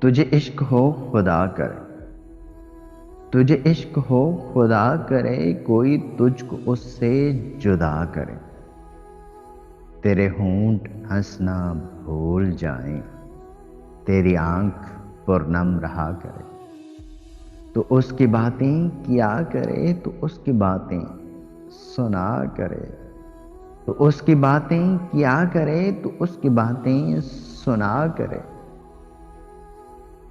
तुझे इश्क हो खुदा करे, तुझे इश्क हो खुदा करे, कोई तुझको उससे जुदा करे। तेरे होंठ हंसना भूल जाएं, तेरी आंख पुरनम रहा करे। तो उसकी बातें किया करे, तो उसकी बातें सुना करे। तो उसकी बातें किया करे, तो उसकी बातें सुना करे।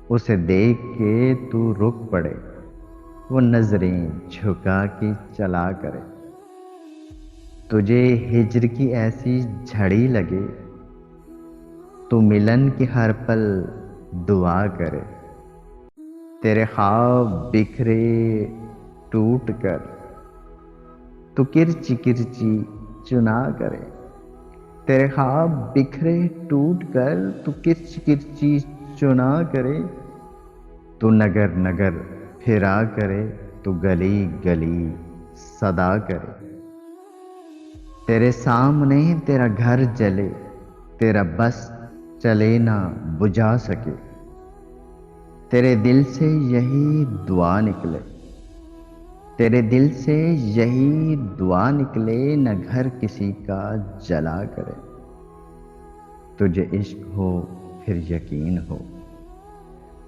उसे देख के तू रुक पड़े, वो नजरें झुका के चला करे। तुझे हिज्र की ऐसी झड़ी लगे, तो मिलन की हर पल दुआ करे। तेरे ख्वाब बिखरे टूट कर, तो किरची किरची चुना करे। तेरे ख्वाब बिखरे टूट कर, तो किरची किरची चुना करे। तू नगर नगर फिरा करे, तू गली गली सदा करे। तेरे सामने तेरा घर जले, तेरा बस चले ना बुझा सके। तेरे दिल से यही दुआ निकले, तेरे दिल से यही दुआ निकले, न घर किसी का जला करे। तुझे इश्क हो फिर यकीन हो,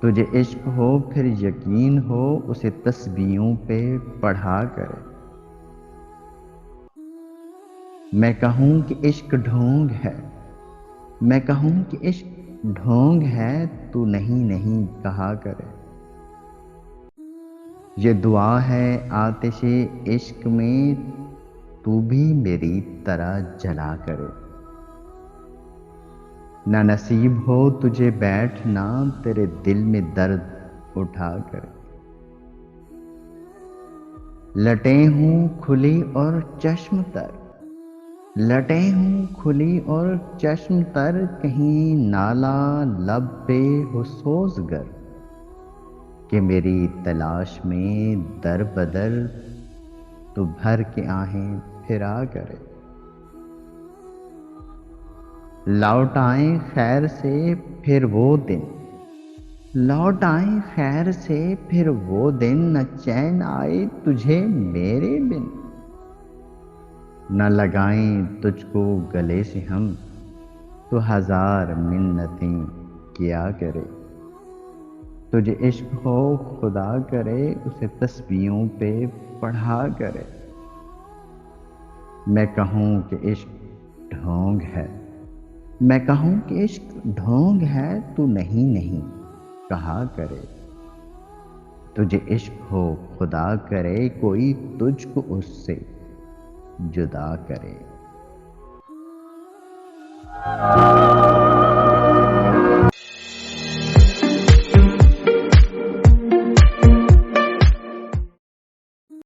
तुझे इश्क हो फिर यकीन हो, उसे तस्बीहों पे पढ़ा करे। मैं कहूँ कि इश्क ढोंग है, मैं कहूँ कि इश्क ढोंग है, तू नहीं नहीं कहा करे। ये दुआ है आतिशे इश्क में, तू भी मेरी तरह जला करे। ना नसीब हो तुझे बैठना, तेरे दिल में दर्द उठा कर। लटे हूँ खुली और चश्म तर, लटे हूँ खुली और चश्म तर, कहीं नाला लब पे हो सोजगर। कि मेरी तलाश में दर बदर, तो भर के आहें फिरा करे। लौट आए खैर से फिर वो दिन, लौट आए खैर से फिर वो दिन, न चैन आए तुझे मेरे बिन। न लगाएं तुझको गले से हम, तो हजार मिन्नतें किया करे। तुझे इश्क हो खुदा करे, उसे तस्बीहों पे पढ़ा करे। मैं कहूँ कि इश्क ढोंग है, मैं कहूँ कि इश्क ढोंग है, तू नहीं नहीं कहा करे। तुझे इश्क हो खुदा करे, कोई तुझको उससे जुदा करे।